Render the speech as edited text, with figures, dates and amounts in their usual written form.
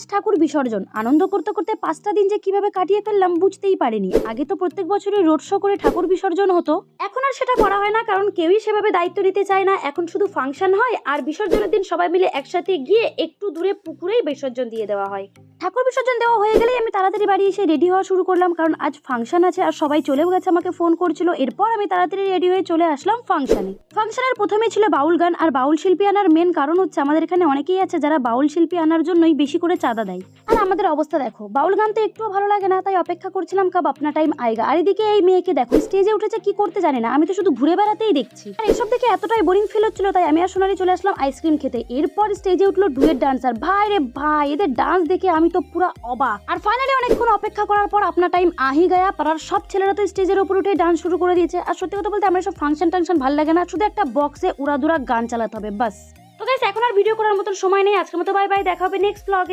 আজ ঠাকুর বিসর্জন। আনন্দ করতে করতে 5টা দিন যে কিভাবে কাটিয়ে ফেললাম বুঝতেই পারিনি। আগে তো প্রত্যেক বছরই রোড শো করে ঠাকুর বিসর্জন হতো, এখন আর সেটা করা হয় না, কারণ কেউই সেভাবে দায়িত্ব নিতে চায় না। এখন শুধু ফাংশন হয় আর বিসর্জনের দিন সবাই মিলে একসাথে গিয়ে একটু দূরে পুকুরেই বিসর্জন দিয়ে দেওয়া হয়। ঠাকুর বিসর্জন দেওয়া হয়ে গেলেই আমি তাড়াতাড়ি বাড়ি এসে রেডি হওয়া শুরু করলাম, কারণ আজ ফাংশন আছে আর সবাই চলেও গেছে, আমাকে ফোন করছিল। এরপর আমি তাড়াতাড়ি রেডি হয়ে চলে আসলাম ফাংশনের প্রথমে ছিল বাউল গান। আর বাউল শিল্পী আনার মেন কারণ হচ্ছে আমাদের এখানে অনেকেই আছে যারা বাউল শিল্পী আনার জন্যই বেশি করে চাঁদা দেয়। আর আমাদের অবস্থা দেখো, বাউল গান তো একটুও ভালো লাগে না, তাই অপেক্ষা করছিলাম কব আপনা টাইম আয়েগা। আর এদিকে এই মেয়েকে দেখো, স্টেজে উঠেছে, কি করতে জানি না, আমি তো শুধু ঘুরে বেড়াতেই দেখছি। আর এসব দেখে এতটাই বোরিং ফিল হচ্ছিল, তাই আমি আর সোনালি চলে আসলাম আইসক্রিম খেতে। এরপর স্টেজে উঠলো ডুয়েট ডান্সার। ভাই রে ভাই, এদের ডান্স দেখে আমি তো পুরো অবাক। আর ফাইনালি অনেকক্ষণ অপেক্ষা করার পর আপনা টাইম আহি গায়া। পাড়ার সব ছেলেরা তো স্টেজের উপর উঠে ডান্স শুরু করে দিয়েছে। আর সত্যি কথা বলতে আমার সব ফাংশন টাংশন ভালো লাগে না, শুধু একটা বক্সে উড়াদুরা গান চালাতে হবে বাস। তো গাইস, এখন আর ভিডিও করার মতন সময় নেই। আজকের মতো বাই বাই, দেখা হবে নেক্সট ব্লগে।